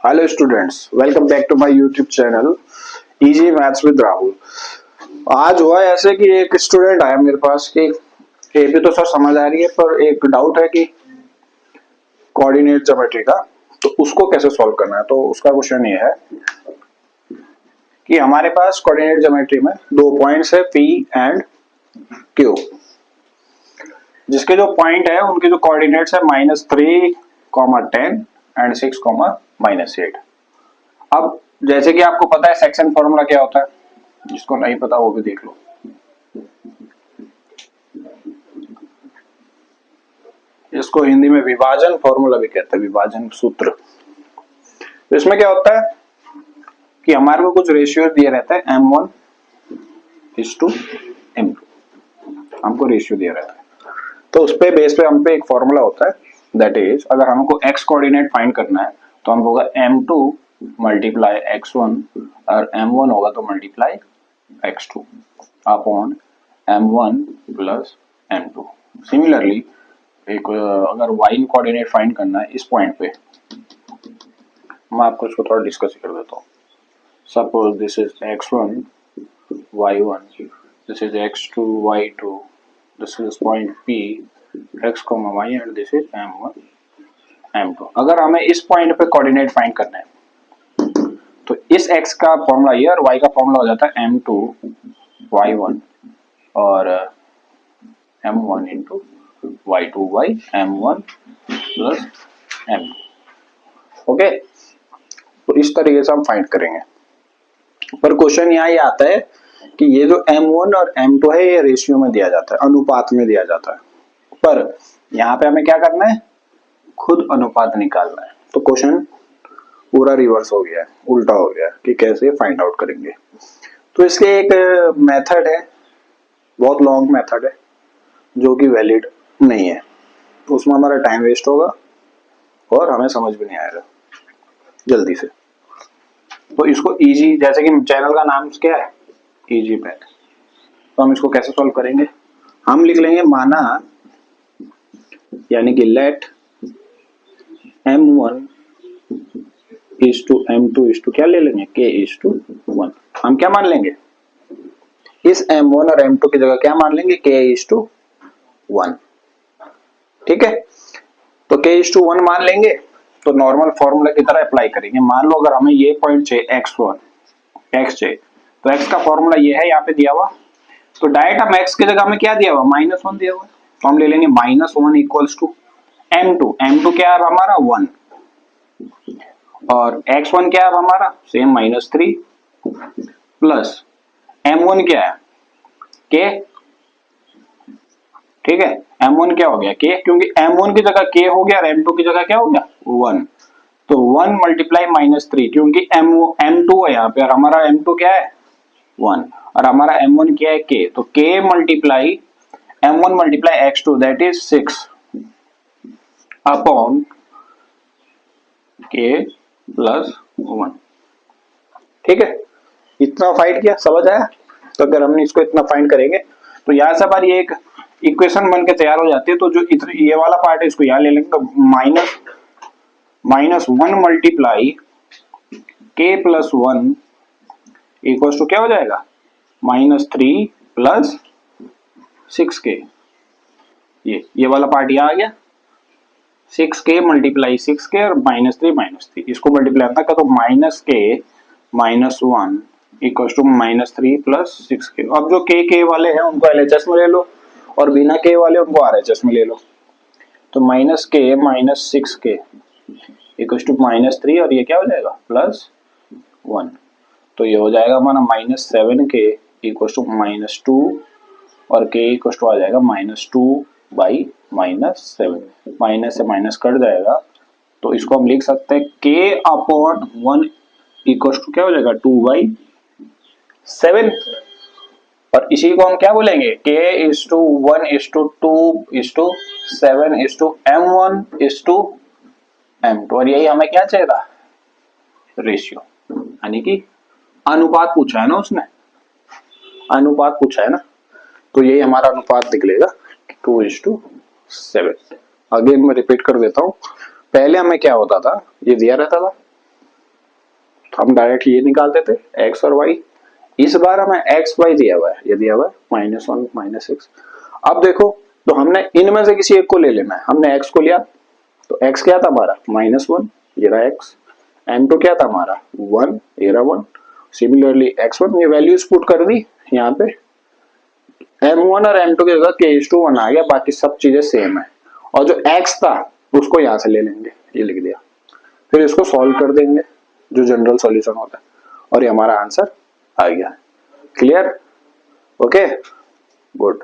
Hello students, welcome back to my YouTube channel easy maths with Rahul. आज हुआ ऐसे कि एक स्टूडेंट आया मेरे पास कि ये भी तो सर समझ आ रही है पर एक डाउट है कि कोऑर्डिनेट ज्योमेट्री का, तो उसको कैसे सॉल्व करना है। तो उसका क्वेश्चन ये है कि हमारे पास कोऑर्डिनेट ज्योमेट्री में दो पॉइंट्स है P एंड Q, जिसके जो पॉइंट है उनके जो कोऑर्डिनेट्स है -3, 10 एंड 6, -8। अब जैसे कि आपको पता है सेक्शन फॉर्मूला क्या होता है, जिसको नहीं पता वो भी देख लो। इसको हिंदी में विभाजन फॉर्मूला भी कहते हैं, विभाजन सूत्र। तो इसमें क्या होता है कि हमारे को कुछ रेशियो दिए रहते हैं M1:M2, हमको रेशियो दिया रहता है। तो उस पे बेस पे हम पे एक फॉर्मूला होता है, दैट इज अगर हमको x कोऑर्डिनेट फाइंड करना है तो हम होगा M2 मल्टीप्लाई x1 और M1 होगा तो multiply x2 upon M1 plus M2। Similarly एक अगर y कोऑर्डिनेट फाइंड करना है इस पॉइंट पे, मैं आपको इसको थोड़ा डिस्कस कर देता हूँ। Suppose this is x1 y1, this is x2 y2, this is point P x, y and this is M1 M2। अगर हमें इस पॉइंट पे कोऑर्डिनेट फाइंड करना है तो इस x का फॉर्मूला ये और y का फॉर्मूला हो जाता है M2 y1 और M1 into y2 y M1 plus M2। Okay, तो इस तरीके से हम फाइंड करेंगे। पर क्वेश्चन यहाँ ये आता है कि ये जो M1 और M2 है ये रेशियो में दिया जाता है, अनुपात में दिया जाता है। पर यहाँ पे हमें क्या करना है, खुद अनुपात निकालना है। तो क्वेश्चन पूरा रिवर्स हो गया है, उल्टा हो गया कि कैसे फाइंड आउट करेंगे। तो इसके एक मेथड है, बहुत लॉन्ग मेथड है जो कि वैलिड नहीं है, तो उसमें हमारा टाइम वेस्ट होगा और हमें समझ भी नहीं आएगा जल्दी से। तो इसको इजी, जैसे कि चैनल का नाम क्या है, इजी मैथ, तो हम इसको कैसे सॉल्व करेंगे, हम लिख लेंगे माना, यानी कि let M1 is to M2 is to क्या ले लेंगे, K इज टू 1। हम क्या मान लेंगे, इस M1 और M2 की जगह क्या मान लेंगे, K इज टू 1। ठीक है, तो K इज टू 1 मान लेंगे तो नॉर्मल फॉर्मूला की तरह अप्लाई करेंगे। मान लो अगर हमें ये पॉइंट चाहिए x1 x चाहिए, तो x का फॉर्मूला ये है यहाँ पे दिया हुआ, तो डायरेक्ट हम x की जगह हमें क्या दिया हुआ, -1 दिया हुआ, तो हम ले लेंगे -1 इक्वल्स टू M2। M2 क्या है हमारा 1 और x1 क्या है हमारा सेम -3 प्लस M1 क्या है K। ठीक है, M1 क्या हो गया K, क्योंकि M1 की जगह K हो गया और M2 की जगह क्या हो गया 1, तो 1 मल्टीप्लाई -3, क्योंकि M2 है यहाँ पे और हमारा M2 क्या है 1 और हमारा M1 क्या है K, तो K multiply M1 multiply x2 that is 6 upon K plus 1। ठीक है, इतना फाइंड किया, समझ आया। तो अगर हमने इसको इतना फाइंड करेंगे तो यहाँ से हमारी एक इक्वेशन बन के तैयार हो जाती है। तो जो ये वाला पार्ट है इसको यहाँ ले लेंगे, तो -1 multiply K plus 1 equal to क्या हो जाएगा, -3 प्लस 6K। ये वाला पार्ट यहाँ आ गया, 6K मल्टीप्लाई 6K और -3 इसको मल्टीप्लाई करना तो -K -1 equal to -3 plus 6K। अब जो K वाले हैं उनको LHS में ले लो और बिना K वाले उनको RHS में ले लो। तो -K - 6K इक्वल टू -3 और ये क्या हो जाएगा +1, तो ये हो जाएगा हमारा -7K इक्वल टू -2 और K इक्वल टू आ जाएगा -2 बाई -7, माइनस से माइनस कट जाएगा, तो इसको हम लिख सकते हैं K अपॉन 1 इक्वल टू क्या हो जाएगा 2/7, और इसी को हम क्या बोलेंगे K is to 1 is to 2 is to 7 is to M1 is to M2, और यही हमें क्या चाहिए था, रेशियो, यानी कि अनुपात पूछा है ना उसने, अनुपात पूछा है ना, तो यही हमारा अनुपात निकलेगा 2:7। अगेन मैं रिपीट कर देता हूँ, पहले हमें क्या होता था, ये दिया रहता था तो हम डायरेक्ट ये निकालते थे x और y। इस बार हमें एक्स वाई दिया हुआ है, ये दिया हुआ है -1 -6। अब देखो, तो हमने इनमें से किसी एक को ले लेना है। हमने x को लिया, तो x क्या था हमारा -1, ये रहा x। m2 क्या था हमारा 1, ये रहा 1। सिमिलरली x1, ये वैल्यूज पुट कर दी यहाँ पे। m1 और m2 की जगह k/1 आ गया, बाकी सब चीजें सेम है। और जो x था उसको यहाँ से ले लेंगे, ये लिख दिया। फिर इसको सॉल्व कर देंगे, जो जनरल सॉल्यूशन होता है, और ये हमारा आंसर आ गया। क्लियर? Okay, good.